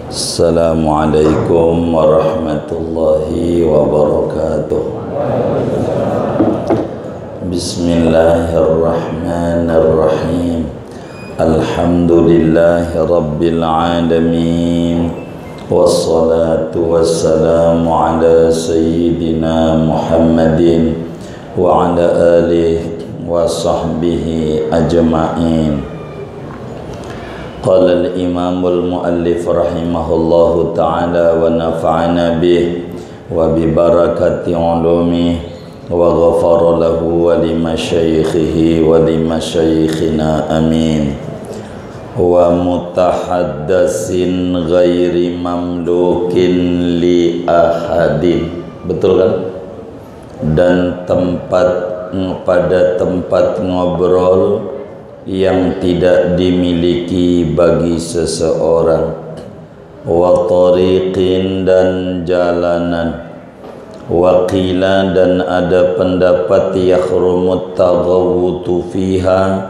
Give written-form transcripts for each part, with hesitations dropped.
Assalamualaikum warahmatullahi wabarakatuh. Bismillahirrahmanirrahim. Alhamdulillahi rabbil alamin. Wassalatu wassalamu ala sayyidina Muhammadin wa ala alihi wa sahbihi ajma'in. Qala al-imamul muallif rahimahullahu ta'ala wa nafa'ana bih wa bi barakati ulumih wa ghafara lahu wa li masyaikhihi wa li masyaikhina amin. Wa mutahaddatsin ghairi mamlukin li ahadin. Betul kan? Dan pada tempat ngobrol yang tidak dimiliki bagi seseorang, wa tariqin dan jalanan, wa qila dan ada pendapat yakhrumut taghawutu fiha,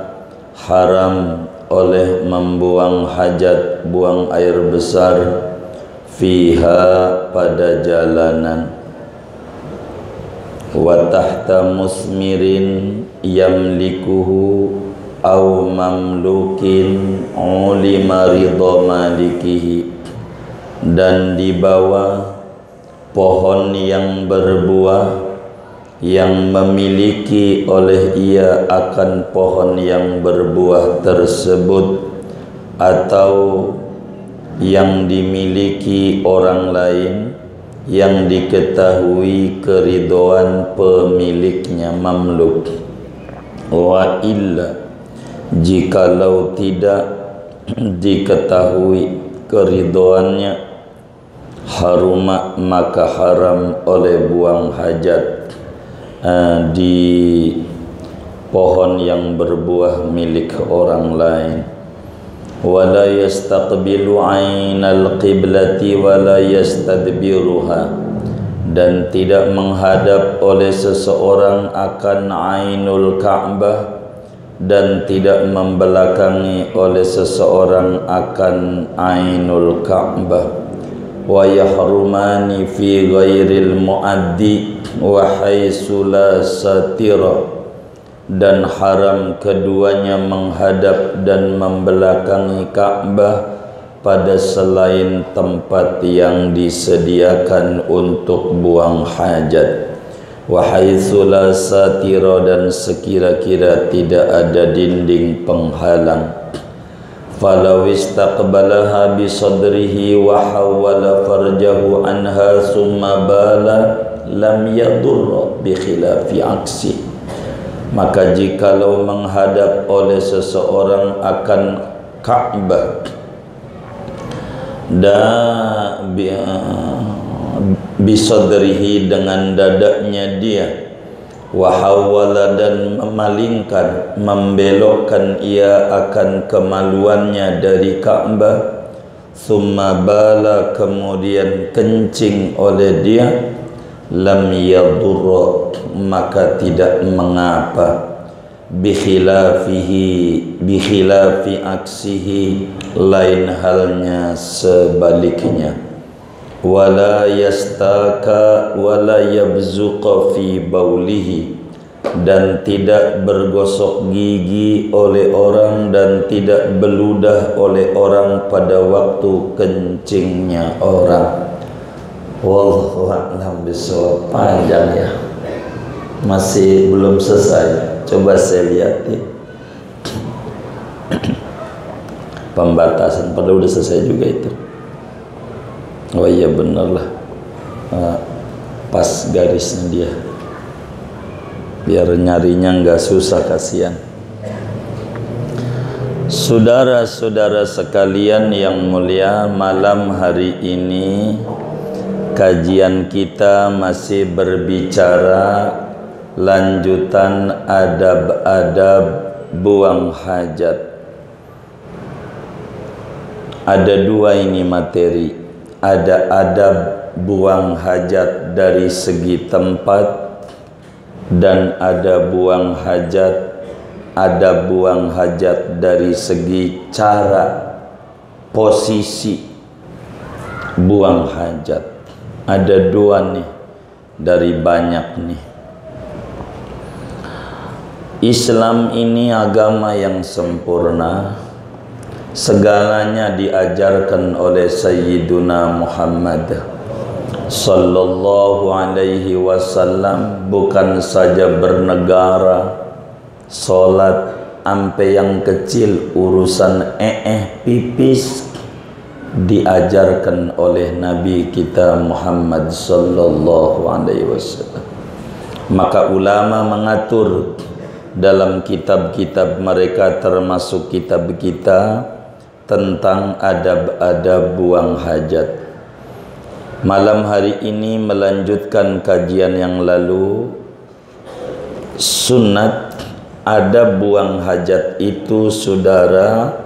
haram oleh membuang hajat, buang air besar, fiha pada jalanan, wa tahta musmirin yamlikuhu au mamlukin ulima ridha malikihi, dan di bawah pohon yang berbuah yang memiliki oleh ia akan pohon yang berbuah tersebut atau yang dimiliki orang lain yang diketahui keridhaan pemiliknya, mamluk. Wa illa, jikalau tidak diketahui keridhaannya, haruma maka haram oleh buang hajat di pohon yang berbuah milik orang lain. Wala yastaqbilu ainal qiblati wala yastadbiruha, dan tidak menghadap oleh seseorang akan ainul Ka'bah, dan tidak membelakangi oleh seseorang akan ainul Ka'bah. Wa yahrumani fi ghairil muaddi wa haitsu la satira, dan haram keduanya menghadap dan membelakangi Ka'bah pada selain tempat yang disediakan untuk buang hajat. Wa haitsu la satira, dan sekira-kira tidak ada dinding penghalang. Falau istaqbalaha bi sadrihi wa hawala farjahu anha summa bala lam yadur bi khilafi aksi. Maka jikalau menghadap oleh seseorang akan Ka'bah dan bisadrihi dengan dadanya dia, wahawala dan memalingkan, membelokkan ia akan kemaluannya dari Ka'bah, summa bala kemudian kencing oleh dia, lam yadurra maka tidak mengapa, bikhilafi aksihi lain halnya sebaliknya. Wala yastaka wala yabzuqa fi baulihi, dan tidak bergosok gigi oleh orang dan tidak beludah oleh orang pada waktu kencingnya orang. Wallahu a'lam bishawab. Panjang ya, masih belum selesai. Coba saya lihat ya. Pembatasan, padahal udah selesai juga itu. Oh iya bener lah, pas garisnya dia, biar nyarinya nggak susah, kasihan. Saudara-saudara sekalian yang mulia, malam hari ini kajian kita masih berbicara lanjutan adab-adab buang hajat. Ada dua ini materi. Ada adab buang hajat dari segi tempat, dan ada buang hajat dari segi cara, posisi buang hajat. Ada dua nih dari banyak nih. Islam ini agama yang sempurna. Segalanya diajarkan oleh Sayyiduna Muhammad sallallahu alaihi wasallam. Bukan saja bernegara, sholat, ampe yang kecil urusan pipis diajarkan oleh Nabi kita Muhammad sallallahu alaihi wasallam. Maka ulama mengatur dalam kitab-kitab mereka, termasuk kitab kita, tentang adab-adab buang hajat. Malam hari ini melanjutkan kajian yang lalu. Sunnat adab buang hajat itu, saudara,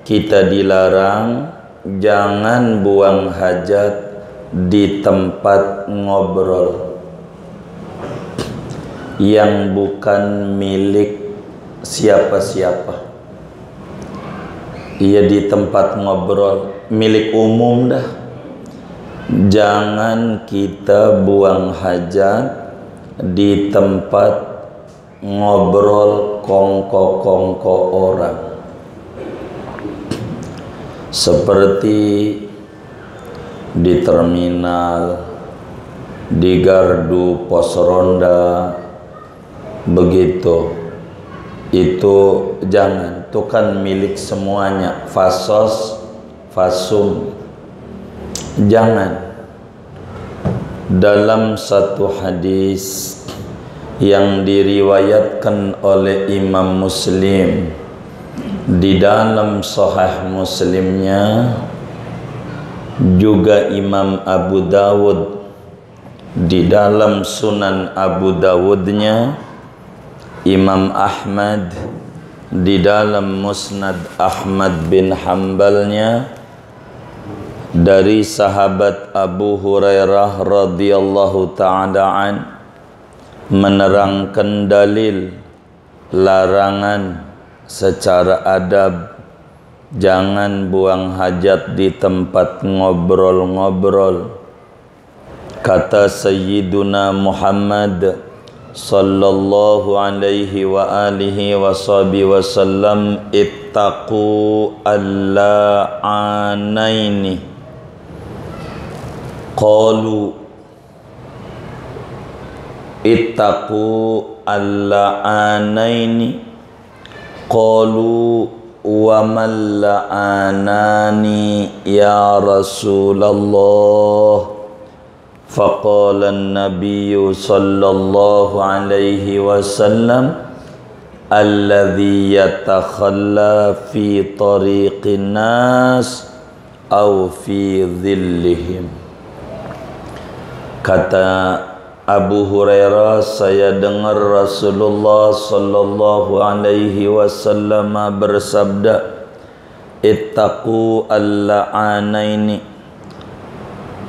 kita dilarang jangan buang hajat di tempat ngobrol yang bukan milik siapa-siapa. Ia di tempat ngobrol milik umum dah. Jangan kita buang hajat di tempat ngobrol kongko-kongko orang. Seperti di terminal, di gardu pos ronda, begitu. Itu jangan, itu kan milik semuanya. Fasos, fasum, jangan. Dalam satu hadis yang diriwayatkan oleh Imam Muslim, di dalam Sahih Muslimnya, juga Imam Abu Dawud di dalam Sunan Abu Dawudnya, Imam Ahmad di dalam Musnad Ahmad bin Hanbalnya, dari sahabat Abu Hurairah radhiyallahu ta'ala an, menerangkan dalil larangan secara adab jangan buang hajat di tempat ngobrol-ngobrol. Kata Sayyiduna Muhammad sallallahu alaihi wa alihi wa sahbihi wasallam, ittaqu al-la'anaini. Qalu ittaqu al-la'anaini. Qalu wa man la'anani ya Rasulullah. Faqala an-nabiy sallallahu alaihi wasallam, alladhi yatakhalla fi tariqin nas aw fi dhillihim. Kata Abu Hurairah, saya dengar Rasulullah sallallahu alaihi wasallam bersabda, ittaqu al-la'anaini.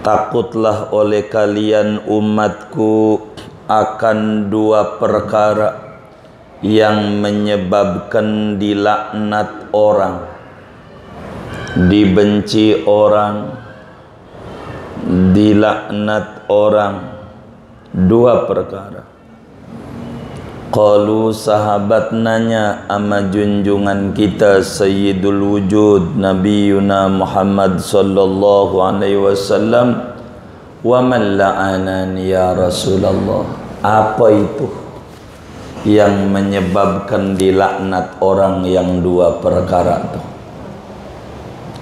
Takutlah oleh kalian umatku akan dua perkara yang menyebabkan dilaknat orang, dibenci orang, dilaknat orang. Dua perkara. Qalu, sahabat nanya ama junjungan kita Sayyidul Wujud Nabiyuna Muhammad sallallahu alaihi wasallam, wa man la'anani ya Rasulullah. Apa itu yang menyebabkan dilaknat orang yang dua perkara itu?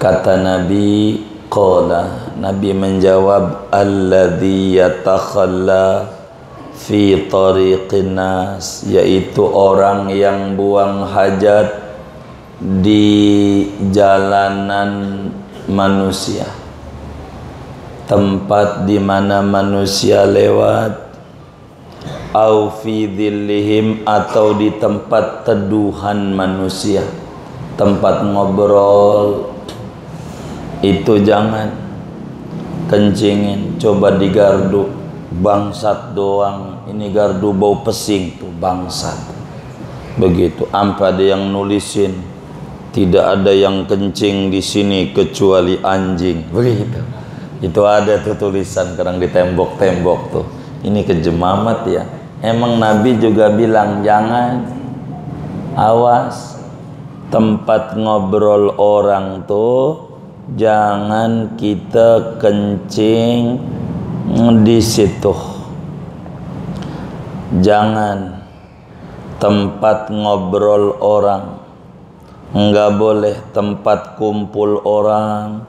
Kata Nabi, qala, Nabi menjawab, alladzi yatakhalla fi tariqin nas, yaitu orang yang buang hajat di jalanan manusia, tempat di mana manusia lewat, au fi dhillihim, atau di tempat teduhan manusia, tempat ngobrol. Itu jangan kencingin. Coba di gardu, bangsat doang, ini gardu bau pesing tuh, bangsat. Begitu. Ampa ada yang nulisin, tidak ada yang kencing di sini kecuali anjing. Begitu. Itu ada tuh tulisan kadang di tembok-tembok tuh. Ini kejemamat ya. Emang Nabi juga bilang jangan, awas tempat ngobrol orang tuh jangan kita kencing di situ. Jangan tempat ngobrol orang, enggak boleh tempat kumpul orang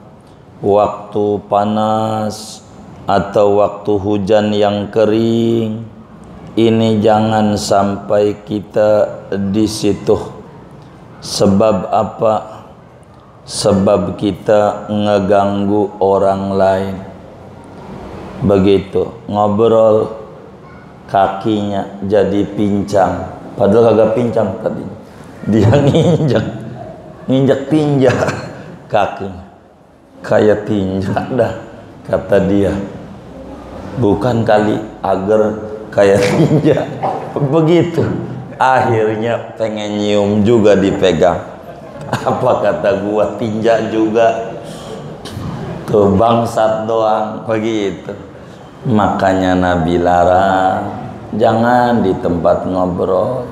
waktu panas atau waktu hujan yang kering. Ini jangan sampai kita di situ. Sebab apa? Sebab kita ngeganggu orang lain. Begitu ngobrol kakinya jadi pincang, padahal kagak pincang tadi. Dia nginjak tinja kakinya kayak tinja dah, kata dia. Bukan kali agar kayak tinja. Begitu. Akhirnya pengen nyium juga dipegang. Apa kata gua, tinja juga. Tuh bangsat doang begitu. Makanya Nabi larang, jangan di tempat ngobrol.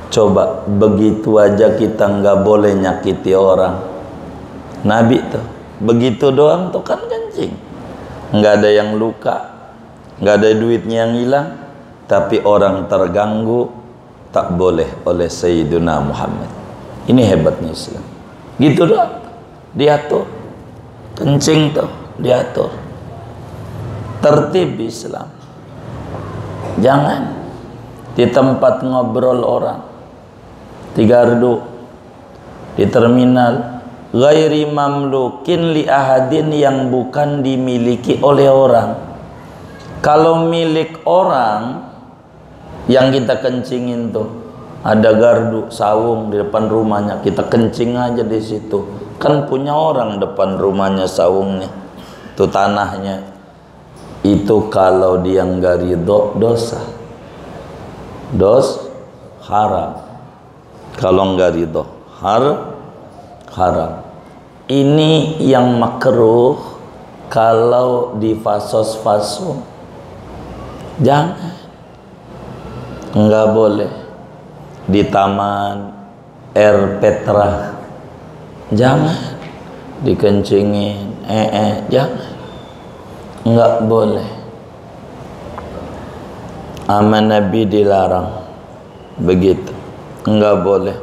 Coba begitu aja kita nggak boleh nyakiti orang. Nabi tuh begitu doang tuh kan kencing, nggak ada yang luka, nggak ada duitnya yang hilang, tapi orang terganggu tak boleh oleh Sayyiduna Muhammad. Ini hebatnya Islam. Gitu doang, diatur. Kencing tuh diatur. Tertib Islam. Jangan di tempat ngobrol orang, di gardu, di terminal, ghairi mamlukin li ahadin, yang bukan dimiliki oleh orang. Kalau milik orang yang kita kencingin tuh, ada gardu sawung di depan rumahnya, kita kencing aja di situ. Kan punya orang depan rumahnya sawungnya, itu tanahnya. Itu kalau dia nggak ridho dosa, haram. Kalau nggak ridho haram. Ini yang makruh kalau di fasos-faso. Jangan, nggak boleh di taman air Petra. Jangan dikencingin, jangan. Enggak boleh. Sama Nabi dilarang begitu, enggak boleh.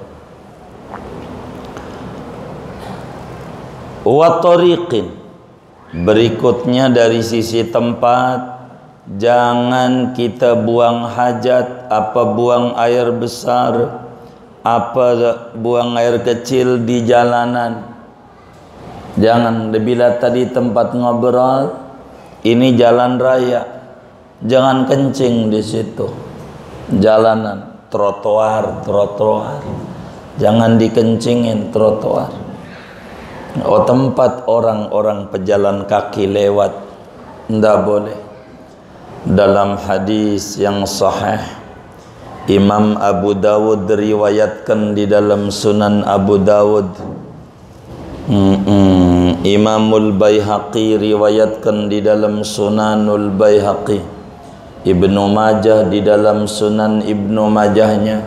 Wa tariqin, berikutnya dari sisi tempat, jangan kita buang hajat, apa buang air besar, apa buang air kecil di jalanan. Jangan. Bila tadi tempat ngobrol, ini jalan raya, jangan kencing di situ. Jalanan, trotoar, jangan dikencingin trotoar. Oh, tempat orang-orang pejalan kaki lewat, ndak boleh. Dalam hadis yang sahih, Imam Abu Dawud riwayatkan di dalam Sunan Abu Dawud. Imamul Baihaqi riwayatkan di dalam Sunanul Baihaqi. Ibnu Majah di dalam Sunan Ibnu Majahnya,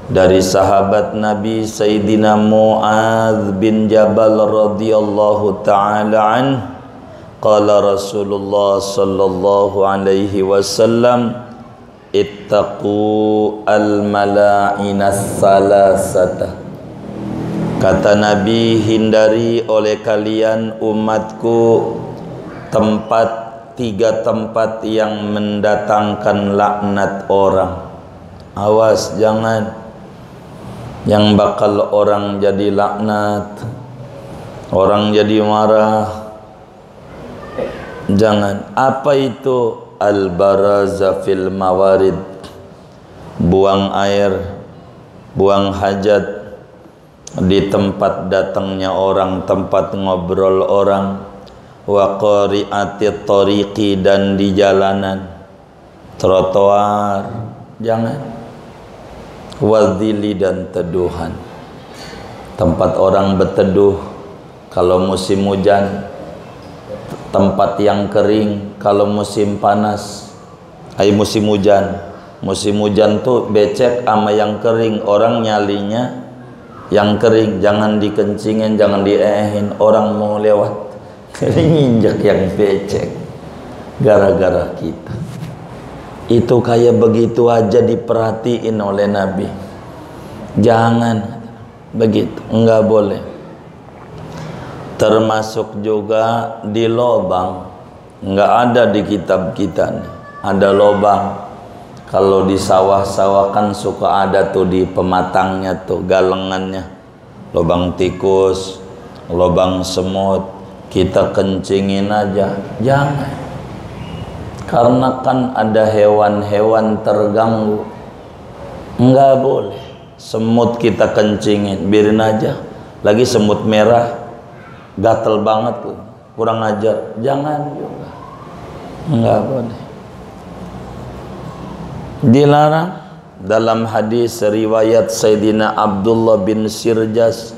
dari sahabat Nabi Sayyidina Mu'adz bin Jabal radhiyallahu ta'ala anhu, qala Rasulullah sallallahu alaihi wasallam, ittaqu al-mala'inas salasata. Kata Nabi, hindari oleh kalian umatku tiga tempat yang mendatangkan laknat orang. Awas, jangan. Yang bakal orang jadi laknat, orang jadi marah. Jangan. Apa itu? Al-baraza fil mawarid, buang air, buang hajat di tempat datangnya orang, tempat ngobrol orang. Wa qari'atit tariqi, dan di jalanan, trotoar, jangan. Wadhili, dan teduhan, tempat orang berteduh. Kalau musim hujan, tempat yang kering. Kalau musim panas, musim hujan tuh becek sama yang kering. Orang nyalinya yang kering, jangan dikencingin, jangan diehin. Orang mau lewat nginjek yang becek gara-gara kita. Itu kayak begitu aja diperhatiin oleh Nabi. Jangan begitu, enggak boleh. Termasuk juga di lobang, enggak ada di kitab kita nih. Ada lobang. Kalau di sawah-sawah kan suka ada tuh di pematangnya tuh galengannya. Lobang tikus, lobang semut, kita kencingin aja. Jangan. Karena kan ada hewan-hewan terganggu. Enggak boleh. Semut kita kencingin, biarin aja. Lagi semut merah, gatel banget tuh, kurang ajar. Jangan juga. Enggak boleh. Dilarang. Dalam hadis riwayat Sayyidina Abdullah bin Sirjas,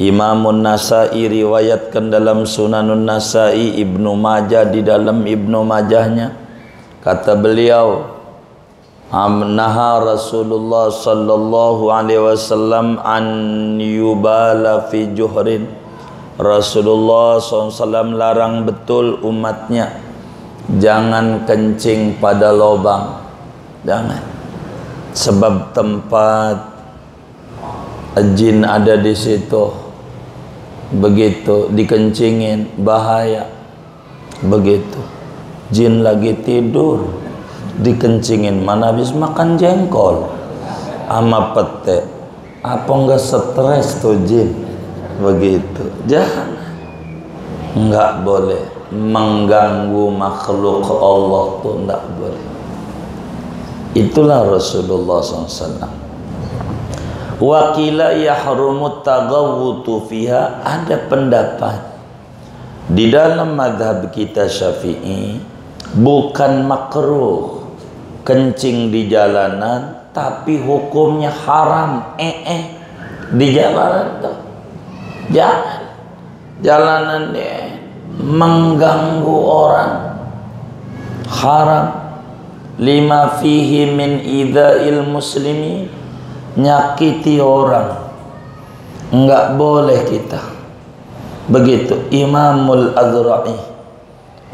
Imamun Nasa'i riwayatkan dalam Sunanun Nasa'i, Ibnu Majah di dalam Ibnu Majahnya, kata beliau, naha Rasulullah sallallahu alaihi wasallam an yubala fi juhrin. Rasulullah SAW larang betul umatnya jangan kencing pada lubang. Jangan. Sebab tempat jin ada di situ. Begitu dikencingin bahaya. Begitu jin lagi tidur dikencingin, mana habis makan jengkol sama pete, apa enggak stres tuh jin. Begitu. Jangan. Enggak boleh mengganggu makhluk Allah tuh, enggak boleh. Itulah Rasulullah SAW. Wakila yahrumut taghawutu fiha. Ada pendapat di dalam madhab kita Syafi'i, bukan makruh kencing di jalanan, tapi hukumnya haram di jalanan tuh. Jangan. Jalanan dia mengganggu orang. Haram. Lima fihi min idha'il muslimi. Nyakiti orang. Enggak boleh kita. Begitu Imamul Azra'i,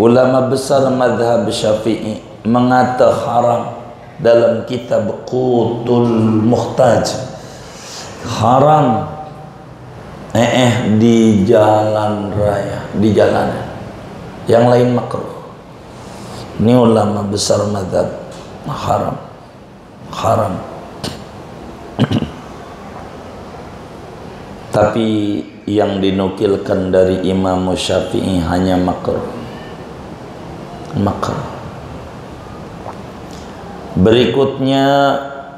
ulama besar madhab Syafi'i, mengata haram dalam kitab Qutul Muhtaj. Haram di jalan raya, di jalanan. Yang lain makruh. Ini ulama besar madhab haram. Haram. Tapi yang dinukilkan dari Imam Syafi'i hanya makruh. Makruh. Berikutnya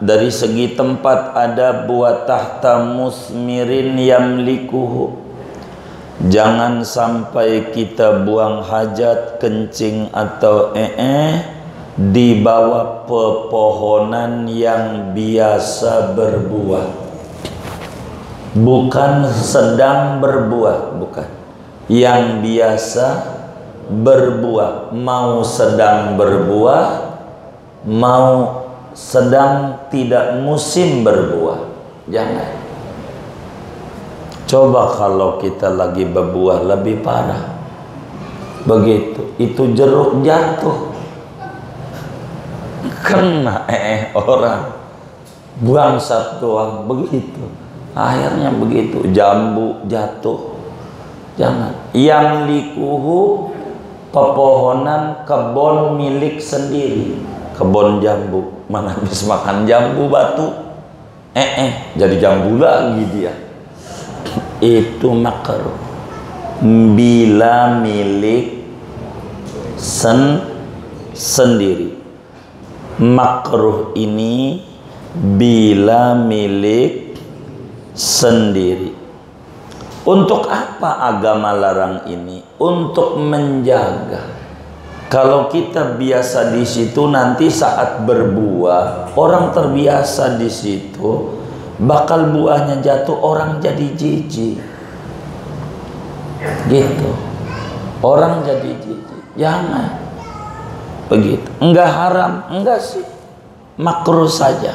dari segi tempat ada buat tahta musmirin yamlikuhu. Jangan sampai kita buang hajat, kencing atau di bawah pepohonan yang biasa berbuah. Bukan sedang berbuah, bukan. Yang biasa berbuah. Mau sedang berbuah, mau sedang tidak musim berbuah. Jangan. Coba kalau kita lagi berbuah lebih parah. Begitu, itu jeruk jatuh, kena orang, buang satu doang, begitu. Akhirnya begitu, jambu jatuh. Jangan. Yang likuhu, pepohonan kebun milik sendiri. Kebun jambu, mana habis makan jambu batu, jadi jambu lagi dia. Itu makruh. Bila milik sendiri. Makruh ini bila milik sendiri. Untuk apa agama larang ini? Untuk menjaga. Kalau kita biasa di situ, nanti saat berbuah, orang terbiasa di situ, bakal buahnya jatuh, orang jadi jijik. Gitu. Orang jadi jijik. Jangan begitu. Enggak haram, enggak sih, makruh saja.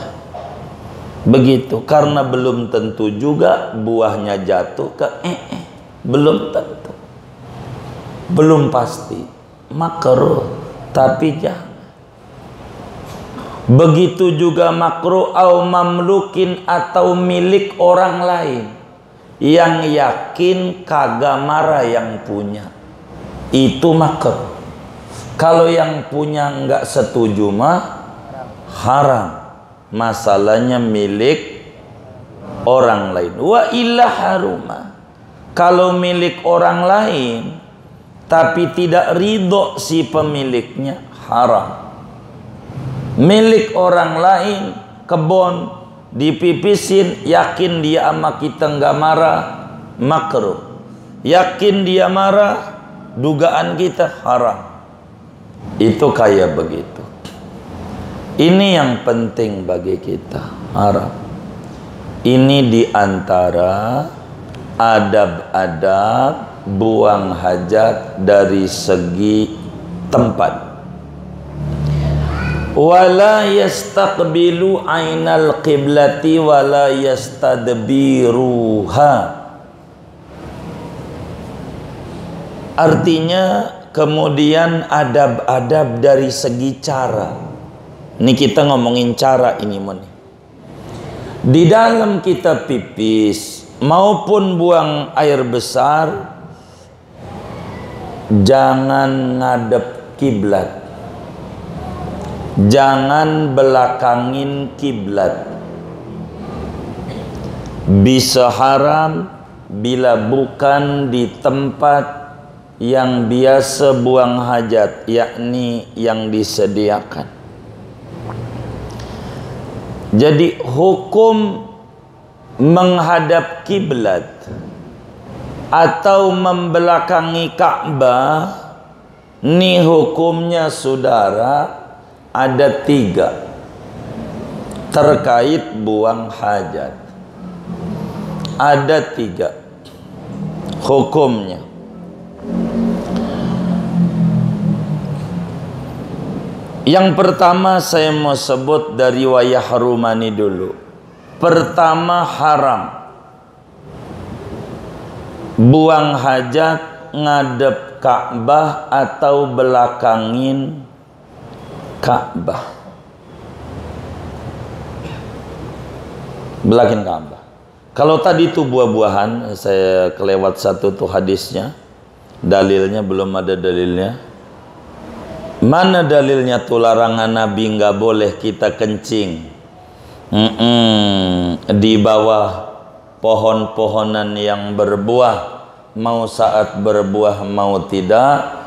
Begitu, karena belum tentu juga buahnya jatuh ke belum tentu, belum pasti, makruh, tapi jangan. Begitu juga makruh au mamlukin, atau milik orang lain yang yakin kagak marah yang punya, itu makruh. Kalau yang punya enggak setuju mah haram. Masalahnya milik orang lain. Wa illa haruma. Kalau milik orang lain tapi tidak ridho si pemiliknya, haram. Milik orang lain, kebun dipipisin, yakin dia sama kita nggak marah, makruh. Yakin dia marah, dugaan kita haram. Itu kayak begitu. Ini yang penting bagi kita, haram. Ini diantara adab-adab buang hajat dari segi tempat. Wala yastaqbilu ainal qiblati wala yastadbiruha. Artinya kemudian adab-adab dari segi cara. Ini kita ngomongin cara ini, di dalam kita pipis maupun buang air besar, jangan ngadep kiblat, jangan belakangin kiblat. Bisa haram bila bukan di tempat yang biasa buang hajat, yakni yang disediakan. Jadi hukum menghadap kiblat atau membelakangi Ka'bah, ini hukumnya saudara ada 3 terkait buang hajat. Ada 3 hukumnya. Yang pertama saya mau sebut dari wayah Rumani dulu. Pertama, haram buang hajat ngadep Ka'bah atau belakangin Ka'bah. Belakangin Ka'bah. Kalau tadi itu buah-buahan, saya kelewat satu tuh hadisnya, dalilnya belum ada dalilnya. Mana dalilnya tuh larangan Nabi nggak boleh kita kencing di bawah pohon-pohonan yang berbuah, mau saat berbuah mau tidak?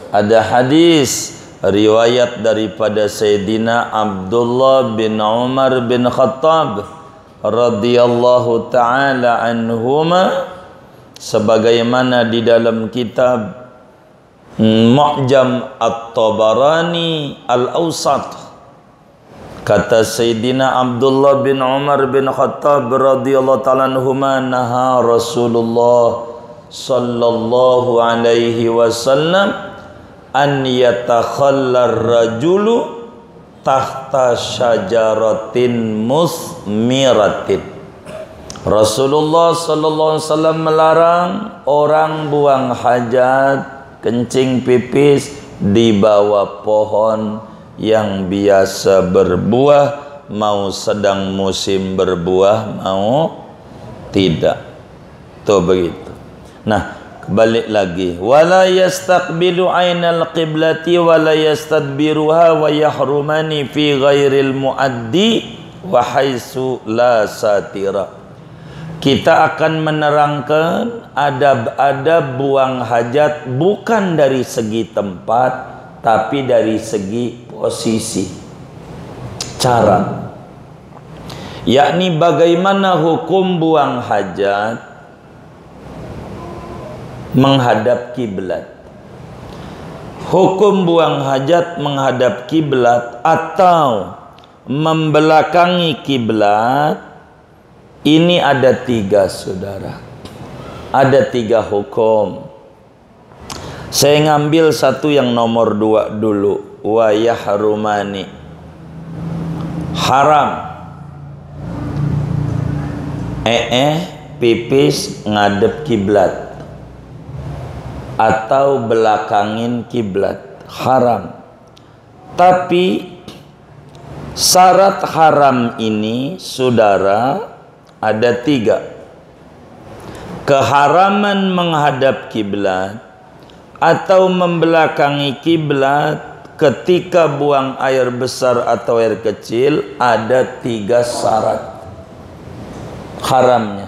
Ada hadis riwayat daripada Sayyidina Abdullah bin Umar bin Khattab radhiyallahu taala anhuma, sebagaimana di dalam kitab Mu'jam At-Tabarani Al-Awsat, kata Sayyidina Abdullah bin Umar bin Khattab radhiyallahu ta'ala anhuma, naha Rasulullah sallallahu alaihi wasallam an yatakhallar rajulu tahta syajaratin musmiratin. Rasulullah sallallahu alaihi wasallam melarang orang buang hajat, kencing pipis di bawah pohon yang biasa berbuah, mau sedang musim berbuah mau tidak. Tuh begitu. Nah, balik lagi, wala yastaqbilu ainal qiblati wala yastadbiruha wa yahrumani fi ghairil muaddi wa haitsu la satira. Kita akan menerangkan adab-adab buang hajat bukan dari segi tempat, tapi dari segi posisi, cara. Yakni bagaimana hukum buang hajat menghadap kiblat. Hukum buang hajat menghadap kiblat atau membelakangi kiblat, ini ada 3 saudara. Ada 3 hukum. Saya ngambil satu yang nomor 2 dulu. Wa yahrumani, haram pipis ngadep kiblat atau belakangin kiblat, haram. Tapi syarat haram ini, saudara, ada 3. Keharaman menghadap kiblat atau membelakangi kiblat ketika buang air besar atau air kecil, ada 3 syarat haramnya.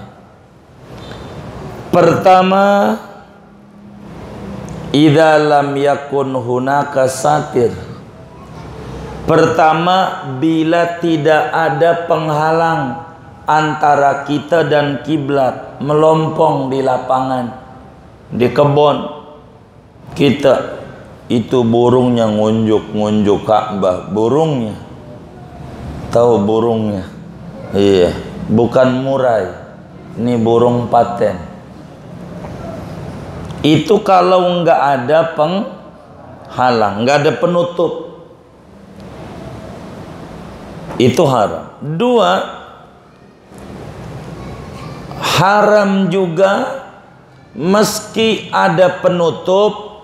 Pertama, idza lam yakun hunaka satir. Pertama, bila tidak ada penghalang antara kita dan kiblat, melompong di lapangan, di kebun kita, itu burungnya ngunjuk-ngunjuk Ka'bah, burungnya. Tahu burungnya? Iya, bukan murai. Ini burung paten. Itu kalau nggak ada penghalang, nggak ada penutup, itu haram. 2, haram juga meski ada penutup,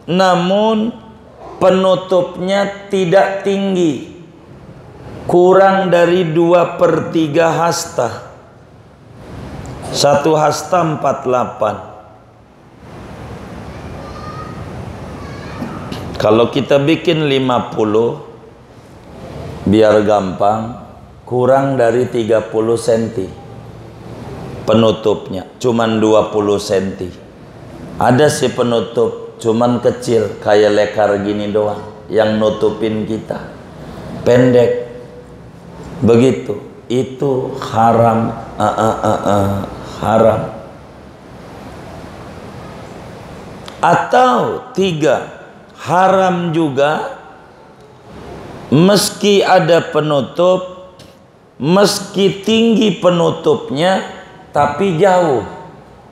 namun penutupnya tidak tinggi, kurang dari 2/3 hasta. 1 hasta 48. Kalau kita bikin 50, biar gampang, kurang dari 30 cm penutupnya, cuman 20 cm. Ada si penutup cuman kecil, kayak lekar gini doang, yang nutupin kita, pendek. Begitu, itu haram. Haram. Atau 3, haram juga meski ada penutup, meski tinggi penutupnya, tapi jauh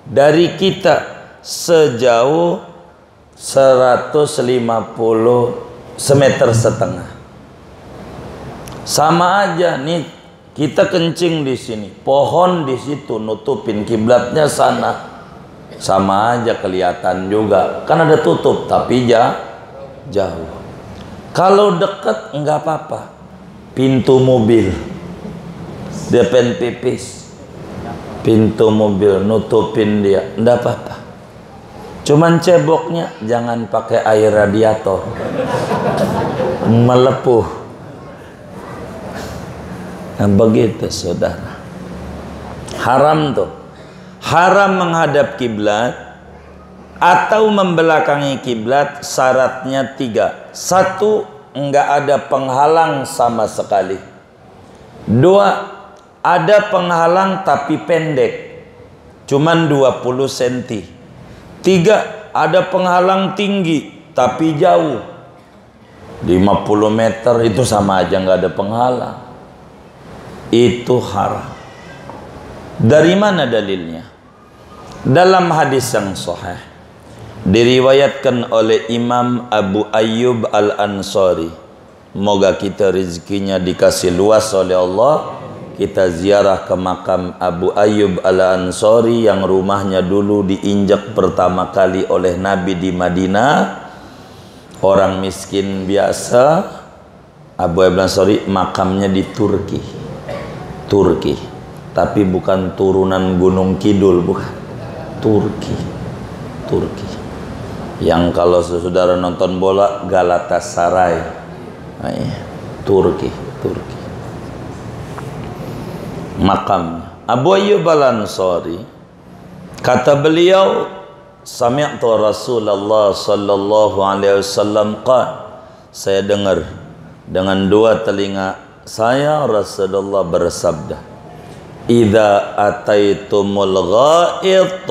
dari kita, sejauh 150 1,5 meter. Sama aja nih, kita kencing di sini, pohon di situ nutupin kiblatnya sana, sama aja kelihatan juga, kan ada tutup tapi jauh. Kalau dekat enggak apa-apa. Pintu mobil, depan pipis, pintu mobil nutupin dia, enggak apa-apa. Cuman ceboknya jangan pakai air radiator, melepuh. Nah, begitu saudara. Haram tuh. Haram menghadap kiblat atau membelakangi kiblat, syaratnya 3. 1, enggak ada penghalang sama sekali. 2, ada penghalang tapi pendek, cuman 20 cm. 3, ada penghalang tinggi tapi jauh, 50 meter, itu sama aja nggak ada penghalang. Itu haram. Dari mana dalilnya? Dalam hadis yang sahih, diriwayatkan oleh Imam Abu Ayyub Al-Ansari. Moga kita rezekinya dikasih luas oleh Allah, kita ziarah ke makam Abu Ayyub Al-Ansari yang rumahnya dulu diinjak pertama kali oleh Nabi di Madinah. Orang miskin biasa. Abu Ayyub Al-Ansari makamnya di Turki, tapi bukan turunan Gunung Kidul, bukan. Turki. Yang kalau saudara nonton bola Galatasaray, nah, iya. Turki. Makam Abu Ayyub Al-Ansari, kata beliau, sami'tu Rasulullah sallallahu alaihi wasallam qala, saya dengar dengan 2 telinga saya Rasulullah bersabda, idza ataitumul ghaid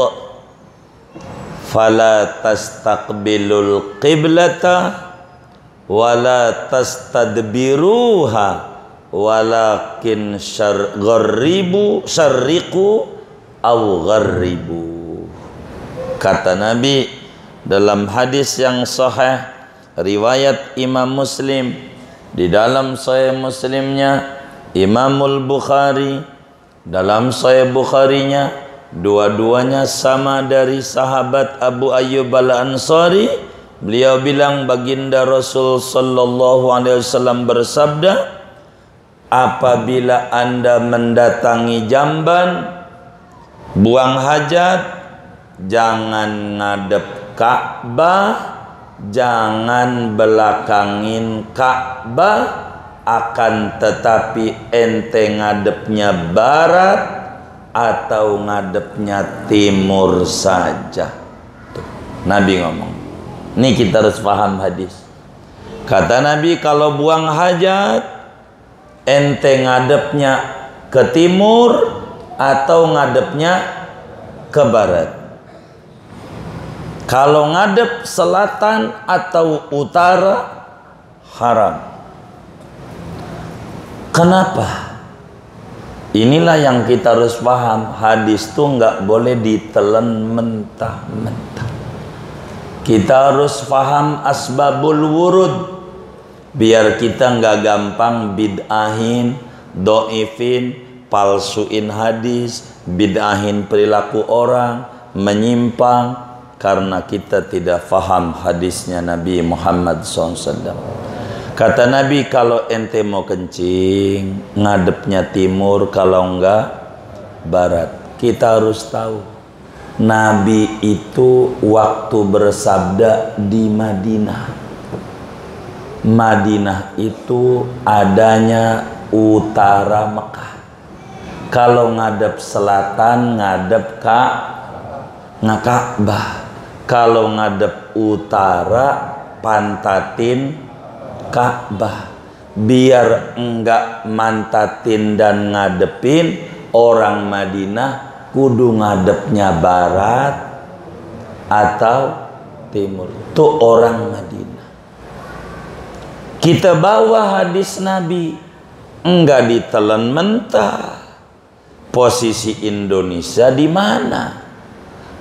fala tastaqbilul qiblata wala tastadbiruha walakin syarriqu aw gharribu. Kata Nabi, dalam hadis yang sahih riwayat Imam Muslim, di dalam Sahih Muslimnya Imamul Bukhari, dalam Sahih Bukharinya, dua-duanya sama dari sahabat Abu Ayyub Al-Ansari. Beliau bilang baginda Rasul sallallahu alaihi wasallam bersabda, apabila Anda mendatangi jamban buang hajat, jangan ngadep Ka'bah, jangan belakangin Ka'bah, akan tetapi ente ngadepnya barat atau ngadepnya timur saja. Tuh, Nabi ngomong. Ini kita harus paham hadis. Kata Nabi, kalau buang hajat ente ngadepnya ke timur atau ngadepnya ke barat. Kalau ngadep selatan atau utara haram. Kenapa? Inilah yang kita harus paham. Hadis itu nggak boleh ditelan mentah-mentah. Kita harus paham asbabul wurud, biar kita nggak gampang bid'ahin, do'ifin, palsuin hadis, bid'ahin perilaku orang, menyimpang karena kita tidak paham hadisnya Nabi Muhammad SAW. Kata Nabi, kalau ente mau kencing ngadepnya timur, kalau enggak barat. Kita harus tahu Nabi itu waktu bersabda di Madinah. Madinah itu adanya utara Mekah. Kalau ngadep selatan ngadep Ka'bah. Kalau ngadep utara pantatin Ka'bah. Biar enggak mantatin dan ngadepin, orang Madinah kudu ngadepnya barat atau timur. Itu orang Madinah. Kita bawa hadis Nabi, enggak ditelan mentah. Posisi Indonesia di mana?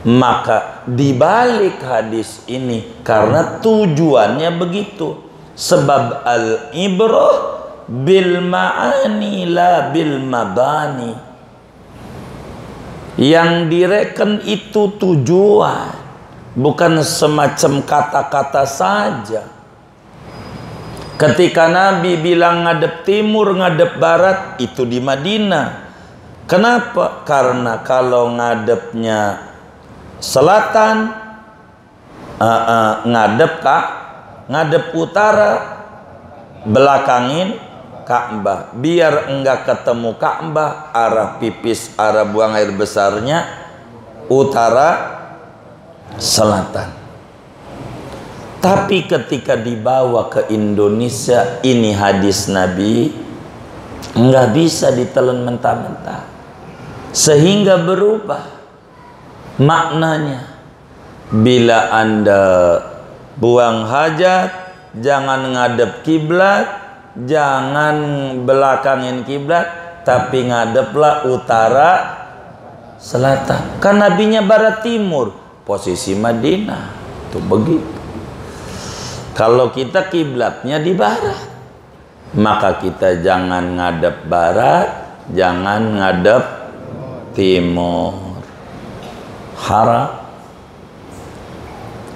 Maka dibalik hadis ini, karena tujuannya begitu. Sebab al-ibrah bil ma'ani la bil mabani. Yang direken itu tujuan, bukan semacam kata-kata saja. Ketika Nabi bilang ngadep timur, ngadep barat, itu di Madinah. Kenapa? Karena kalau ngadepnya selatan, ngadep utara, belakangin Ka'bah. Biar enggak ketemu Ka'bah, arah pipis, arah buang air besarnya utara selatan. Tapi ketika dibawa ke Indonesia, ini hadis Nabi enggak bisa ditelan mentah-mentah, sehingga berubah maknanya. Bila Anda buang hajat, jangan ngadep kiblat, jangan belakangin kiblat, tapi ngadeplah utara selatan. Kan nabinya barat timur, posisi Madinah. Itu begitu. Kalau kita kiblatnya di barat, maka kita jangan ngadep barat, jangan ngadep timur. Haram.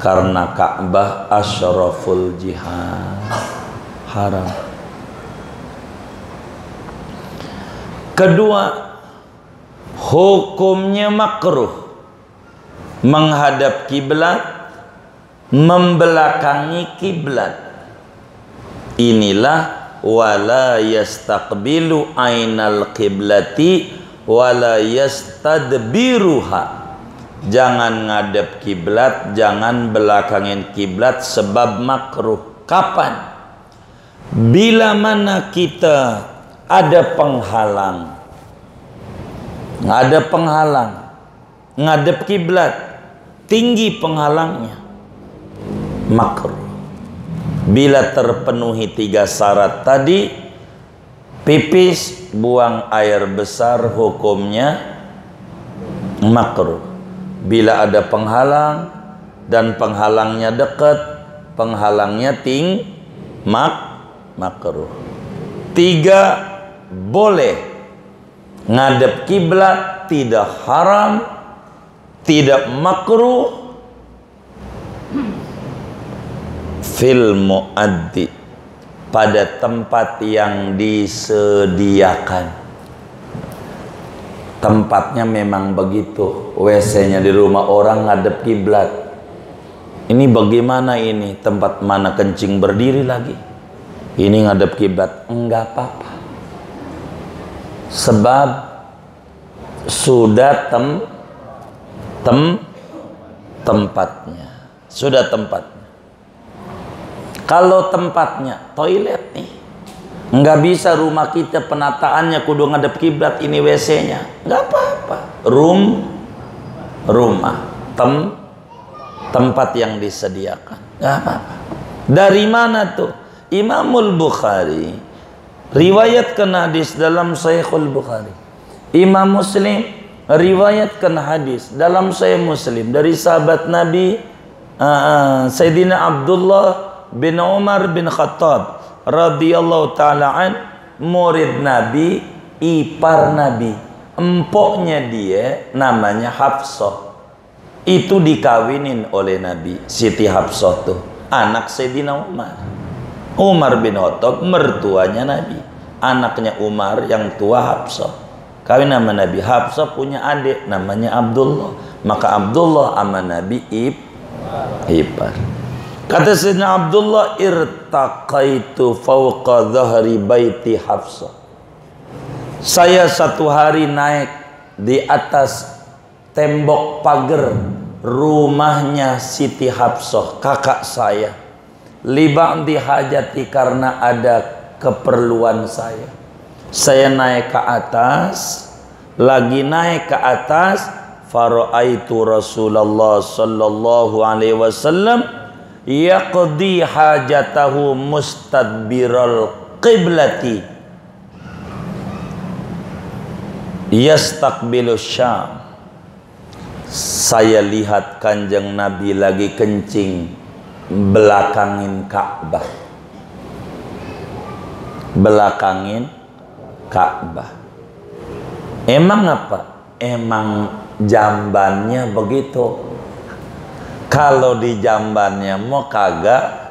Karena Ka'bah asyraful jihad. Haram. Kedua, hukumnya makruh menghadap kiblat, membelakangi kiblat. Inilah wala yastaqbilu ainal qiblati wala yastadbiruha. Jangan ngadep kiblat, jangan belakangin kiblat, sebab makruh. Kapan? Bila mana kita ada penghalang, ngadep kiblat, tinggi penghalangnya, makruh. Bila terpenuhi 3 syarat tadi, pipis, buang air besar, hukumnya makruh. Bila ada penghalang, dan penghalangnya dekat, penghalangnya makruh. 3, boleh ngadep kiblat, tidak haram, tidak makruh. Fil muaddi, pada tempat yang disediakan. Tempatnya memang begitu, WC-nya di rumah orang ngadep kiblat. Ini bagaimana ini? Tempat mana kencing berdiri lagi? Ini ngadep kiblat, enggak apa-apa. Sebab sudah tempatnya. Sudah tempatnya. Kalau tempatnya toilet nih, nggak bisa rumah kita penataannya kudu ngadep kiblat, ini WC-nya, nggak apa-apa. Rumah tempat yang disediakan, nggak apa-apa. Dari mana tuh? Imamul Bukhari riwayatkan hadis dalam Sahihul Bukhari. Imam Muslim riwayatkan hadis dalam Sahih Muslim dari sahabat Nabi Sayyidina Abdullah bin Umar bin Khattab radhiyallahu ta'ala an, murid Nabi, ipar Nabi, empoknya dia namanya Hafsah. Itu dikawinin oleh Nabi, Siti Hafsah tuh anak Sayyidina Umar bin Khattab, mertuanya Nabi, anaknya Umar yang tua Hafsah, kawin nama Nabi. Hafsah punya adik namanya Abdullah, maka Abdullah sama Nabi ipar. Kata Sayyidina Abdullah, irtaqaitu fawqa dhahri baiti Hafsah. Saya satu hari naik di atas tembok pagar rumahnya Siti Hafsah, kakak saya. Liba'di hajati, karena ada keperluan saya. Saya naik ke atas, lagi naik ke atas, fara'aitu Rasulullah sallallahu alaihi wasallam yaqdi hajatahu mustadbiral qiblati yastaqbilu Syam. Saya lihat Kanjeng Nabi lagi kencing belakangin Ka'bah. Belakangin Ka'bah. Emang apa? Emang jambannya begitu. Kalau di jambannya mau kagak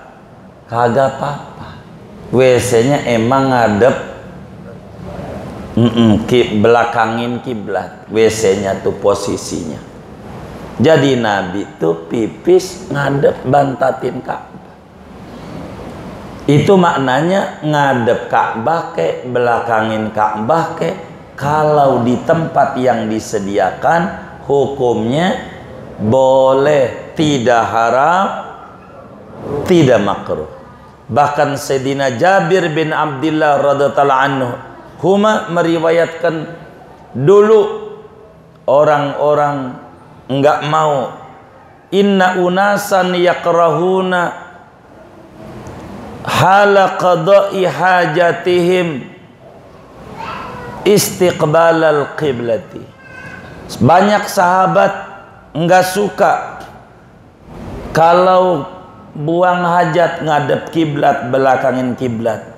apa-apa. WC-nya emang ngadep belakangin kiblat. WC-nya tuh posisinya. Jadi Nabi tuh pipis ngadep bantatin Ka'bah. Itu maknanya ngadep Ka'bah ke, belakangin Ka'bah ke. Kalau di tempat yang disediakan, hukumnya boleh, tidak haram, tidak makruh. Bahkan Sayyidina Jabir bin Abdullah radhiyallahu anhu huma meriwayatkan, dulu orang-orang enggak mau, inna unasan yakrahuna hala qada'i hajatihim istiqbalal qiblati. Banyak sahabat enggak suka kalau buang hajat ngadep kiblat, belakangin kiblat.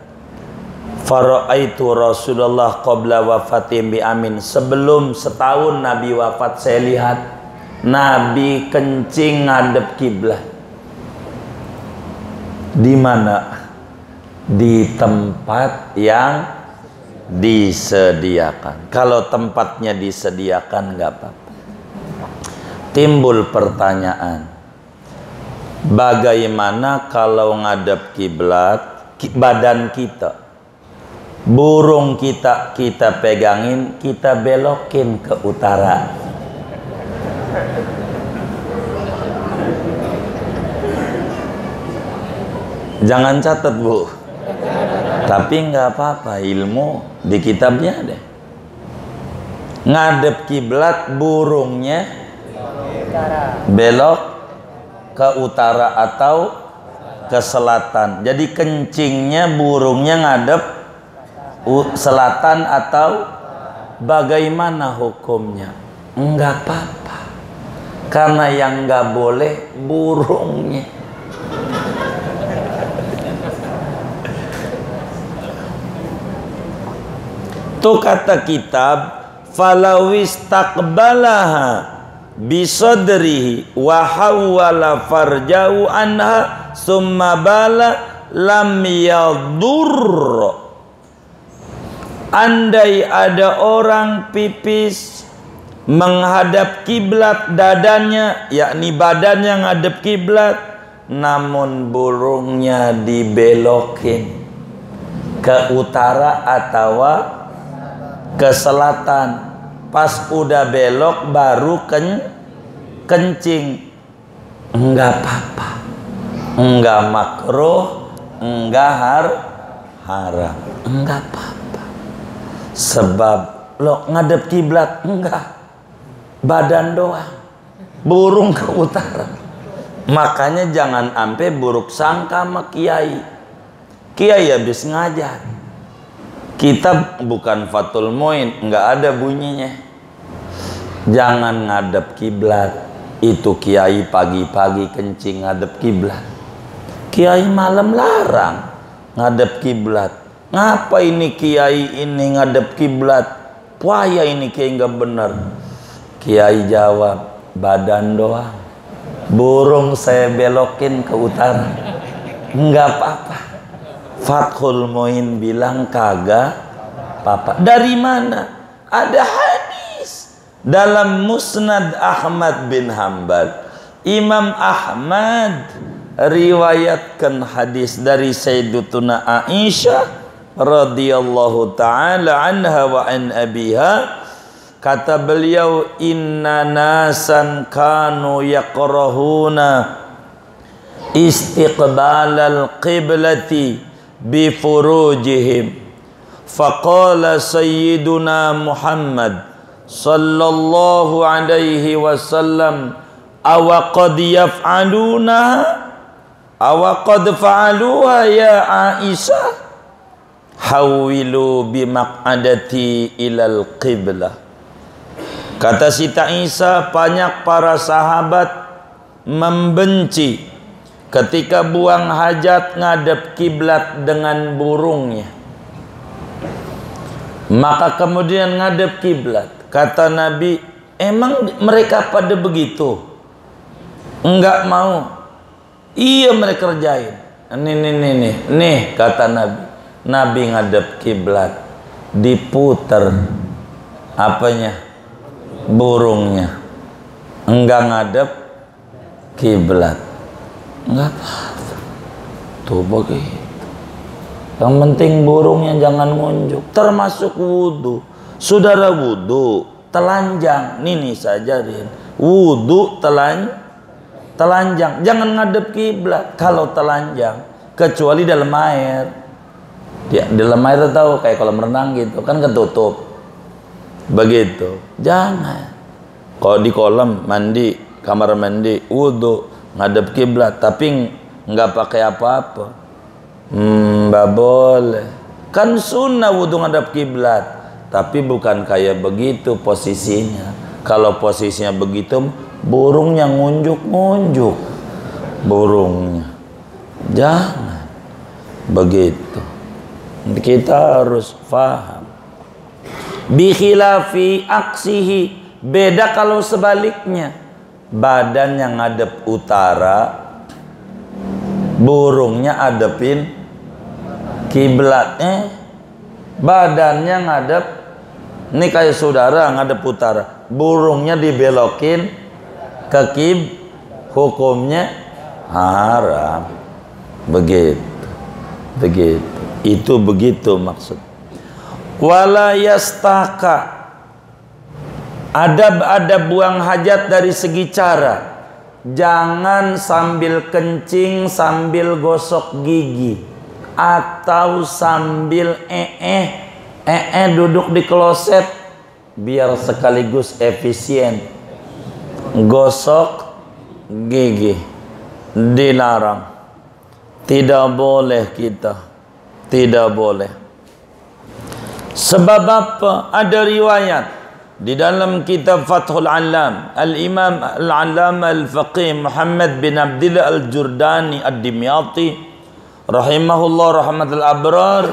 Fara'aitu Rasulullah qabla wafatihim bi amin. Sebelum setahun Nabi wafat, saya lihat Nabi kencing ngadep kiblat. Di mana? Di tempat yang disediakan. Kalau tempatnya disediakan nggak apa-apa. Timbul pertanyaan, bagaimana kalau ngadep kiblat badan kita, burung kita pegangin, kita belokin ke utara? Jangan catat Bu, tapi nggak apa-apa, ilmu di kitabnya ada. Ngadep kiblat, burungnya belok ke utara atau ke selatan. Jadi kencingnya burungnya ngadep selatan atau bagaimana hukumnya? Enggak apa-apa. Karena yang nggak boleh burungnya. Tuh kata kitab, falawis taqbalaha bisadrihi wa hawwala farjau anha summa bala lam yadur. Andai ada orang pipis menghadap kiblat dadanya, yakni badannya ngadep kiblat, namun burungnya dibelokin ke utara atau ke selatan, pas udah belok baru kencing, enggak apa-apa, enggak makruh, enggak haram, enggak apa-apa. Sebab lo ngadep kiblat enggak, badan doang, burung ke utara. Makanya jangan sampai buruk sangka sama kiai. Kiai habis ngajar, kita bukan Fathul Muin, nggak ada bunyinya. Jangan ngadep kiblat. Itu kiai pagi-pagi kencing ngadep kiblat. Kiai malam larang ngadep kiblat. Ngapa ini kiai ini ngadep kiblat? Wah ya ini kiai nggak bener. Kiai jawab, badan doang, burung saya belokin ke utara, nggak apa-apa. Fathul Muin bilang kagak apa-apa. Dari mana? Ada hadis dalam Musnad Ahmad bin Hanbal. Imam Ahmad riwayatkan hadis dari Sayyidatuna Aisyah radhiyallahu taala anha wa an abiha. Kata beliau, inna nasan kanu yakrahuna istiqbalal qiblati bifurujihim, faqala sayyiduna Muhammad sallallahu alaihi wasallam, awa qad yaf'aluna awa qad fa'aluha ya Aisyah, hawilu bimaq'adati ilal qiblah. Kata Siti Aisyah, banyak para sahabat membenci ketika buang hajat ngadep kiblat dengan burungnya. Maka kemudian ngadep kiblat. Kata Nabi, emang mereka pada begitu? Enggak mau. Iya mereka kerjain. Nih kata Nabi. Nabi ngadep kiblat, diputer apanya? Burungnya. Enggak ngadep kiblat. Enggak apa-apa. Tuh begitu. Yang penting burungnya jangan ngunjuk. Termasuk wudhu. Saudara wudhu telanjang. Nih saja Rin. Wudhu telanjang. Jangan ngadep kiblat kalau telanjang. Kecuali dalam air. Ya, dalam air tahu kayak kolam renang gitu. Kan ketutup. Begitu. Jangan. Kalau di kolam mandi, kamar mandi, wudhu, ngadep kiblat, tapi nggak pakai apa-apa, nggak boleh. Kan sunnah wudhu ngadep kiblat, tapi bukan kayak begitu posisinya. Kalau posisinya begitu, burungnya ngunjuk-ngunjuk, burungnya. Jangan begitu. Kita harus paham. Bikhilafi aksihi, beda kalau sebaliknya. Badan yang ngadep utara, burungnya adepin kiblatnya. Badannya ngadep, ini kayak saudara ngadep utara, burungnya dibelokin ke hukumnya haram. Begitu. Itu begitu maksud. Wala yastaka, ada buang hajat dari segi cara. Jangan sambil kencing sambil gosok gigi, atau sambil duduk di kloset, biar sekaligus efisien. Gosok gigi dilarang. Tidak boleh kita. Tidak boleh. Sebab apa? Ada riwayat di dalam kitab Fathul Alam, Al-Imam Al-Alam Al-Faqih Muhammad bin Abdillah Al-Jurdani Ad-Dimyati rahimahullah rahmatul abrar,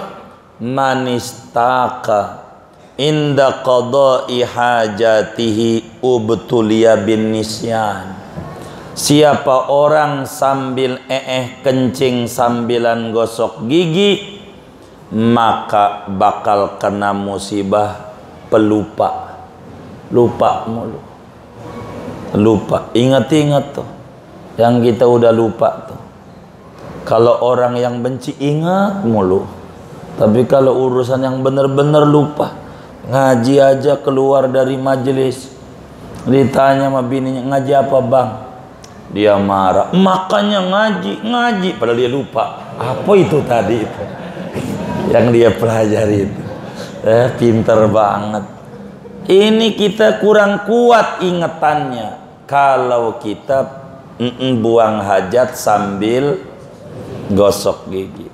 man istaka inda qada'i hajatihi ubtuliya bin nisyan. Siapa orang sambil kencing sambilan gosok gigi, maka bakal kena musibah pelupa. Lupa mulu, lupa. Ingat-ingat tuh yang kita udah lupa tuh. Kalau orang yang benci ingat mulu, tapi kalau urusan yang bener-bener lupa. Ngaji aja keluar dari majelis, ditanya sama bininya, ngaji apa bang? Dia marah, makanya ngaji, padahal dia lupa apa itu tadi itu yang dia pelajari itu. Pinter banget. Ini kita kurang kuat ingetannya kalau kita buang hajat sambil gosok gigi.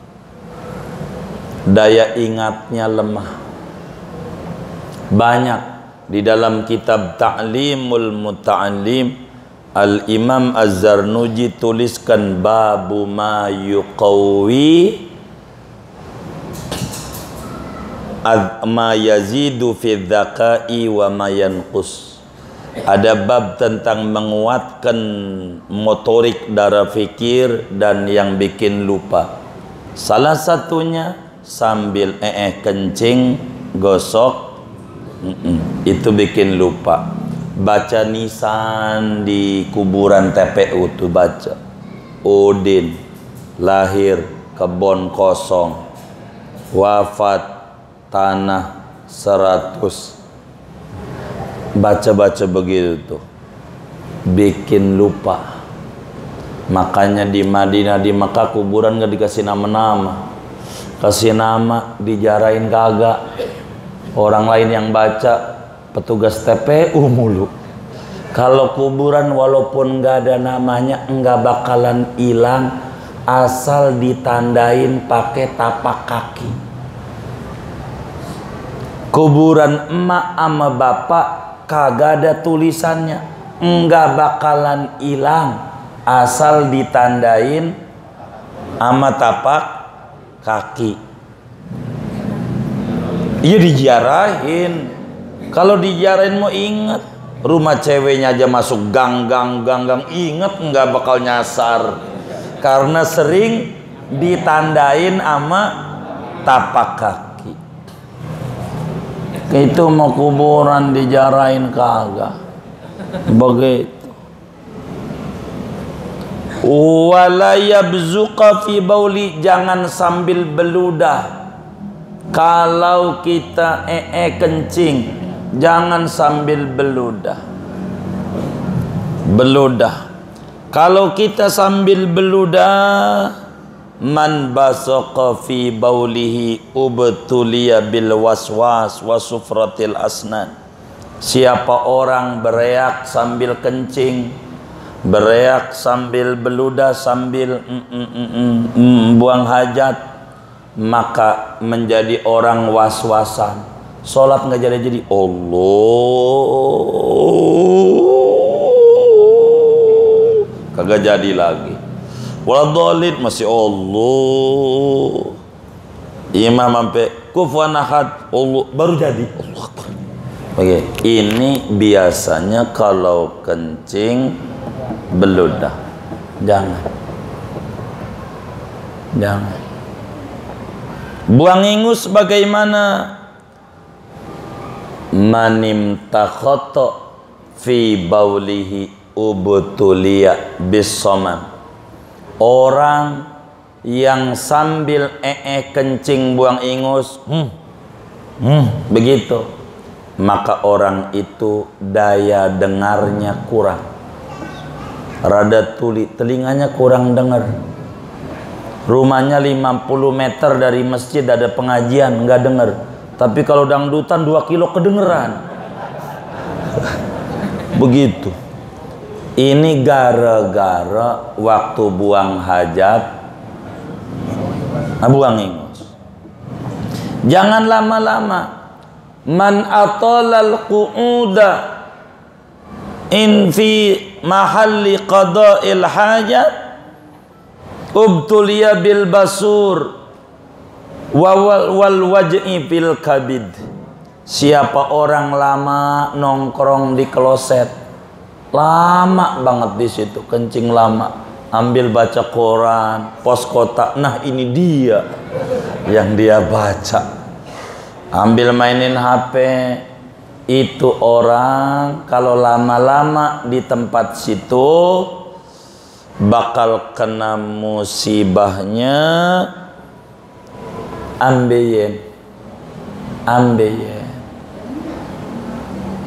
Daya ingatnya lemah. Banyak di dalam kitab Ta'limul Muta'allim, Al-Imam Az-Zarnuji tuliskan babu ma yuqawi ma yazidu fi dzaka'i wa ma yanqus. Ada bab tentang menguatkan motorik dara fikir dan yang bikin lupa. Salah satunya sambil kencing gosok, itu bikin lupa. Baca nisan di kuburan TPU tuh, baca Udin lahir kebon kosong, wafat tanah 100. Baca-baca begitu tuh bikin lupa. Makanya di Madinah, di Mekah kuburan gak dikasih nama-nama, kasih nama dijarain kagak. Orang lain yang baca petugas TPU mulu. Kalau kuburan walaupun gak ada namanya enggak bakalan hilang asal ditandain pakai tapak kaki. Kuburan emak sama bapak kagak ada tulisannya, enggak bakalan hilang asal ditandain sama tapak kaki. Iya diziarahin. Kalau diziarahin mau inget. Rumah ceweknya aja masuk gang, inget enggak bakal nyasar karena sering ditandain sama tapak kaki. Itu mau kuburan dijarain kagak begitu. Wala yabzuqa fi bauli, jangan sambil beludah. Kalau kita kencing, jangan sambil beludah. Kalau kita sambil beludah, man basaqa fi baulihi ubtuliya bil waswas wa sufratil asnan. Siapa orang bereak sambil kencing, bereak sambil beludah, sambil buang hajat, maka menjadi orang was-wasan. Sholat nggak jadi Allah kagak jadi lagi. Waladhalin masih Allah. Imam sampai kufuwan ahad Allah baru jadi Allah Akbar. Oke, ini biasanya kalau kencing beludah. Jangan. Buang ingus bagaimana? Manim takhoto fi baulihi ubtuliya bisoman. Orang yang sambil kencing buang ingus begitu, maka orang itu daya dengarnya kurang, rada tuli, telinganya kurang dengar. Rumahnya 50 meter dari masjid ada pengajian, nggak dengar. Tapi kalau dangdutan 2 kilo kedengeran. Begitu. Ini gara-gara waktu buang hajat, buang ingus. Jangan lama-lama. man atalal qu'uda in fi mahalli qada'il hajat ubtuliya bil basur wal waj'i fil kabid. Siapa orang lama nongkrong di kloset, lama banget di situ, kencing lama, ambil baca koran, pos kotak, nah ini dia yang dia baca. Ambil mainin HP, itu orang kalau lama-lama di tempat situ bakal kena musibahnya ambeien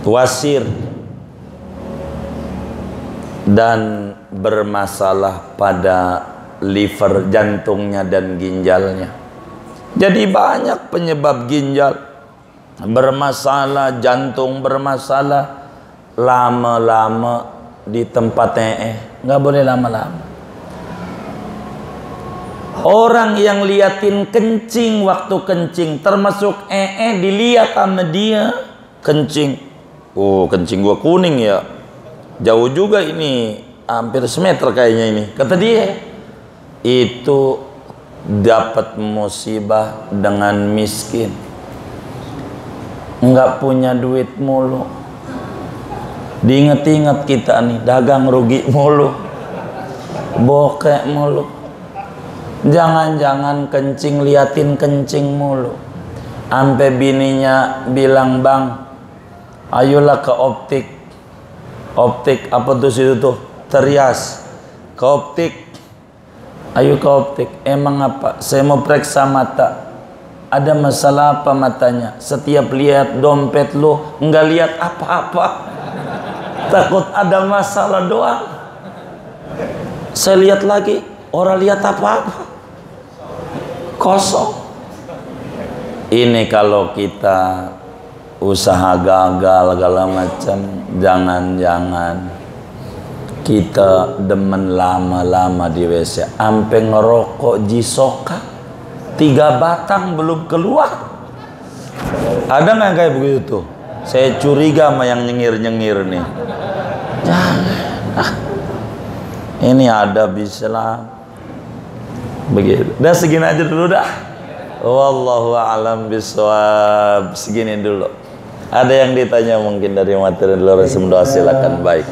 wasir dan bermasalah pada liver, jantungnya dan ginjalnya. Jadi banyak penyebab ginjal bermasalah, jantung bermasalah. Lama-lama di tempat nggak boleh lama-lama. Orang yang liatin kencing waktu kencing, termasuk dilihat sama dia kencing. Oh, kencing gua kuning ya, jauh juga ini, hampir semeter kayaknya ini. Kata dia, itu dapat musibah dengan miskin, nggak punya duit mulu. Diinget-inget kita nih, dagang rugi mulu, bokek mulu. Jangan-jangan kencing, liatin kencing mulu. Ampe bininya bilang, bang, ayolah ke optik. Optik apa tuh situ tuh? Terias. Ke optik. Ayo ke optik. Emang apa? Saya mau periksa mata. Ada masalah apa matanya? Setiap lihat dompet lu nggak lihat apa-apa. Takut ada masalah doang. Saya lihat lagi, orang lihat apa-apa, kosong. Ini kalau kita usaha gagal segala macam, jangan-jangan kita demen lama-lama di WC, ampe ngerokok jisoka 3 batang belum keluar. Ada nggak kayak begitu tuh? Saya curiga sama yang nyengir-nyengir nih. Jangan. Ini ada Islam. Begitu. Udah segini aja dulu dah. Wallahu a'lam bishawab. Segini dulu. Ada yang ditanya mungkin dari materi luar, silakan. Baik.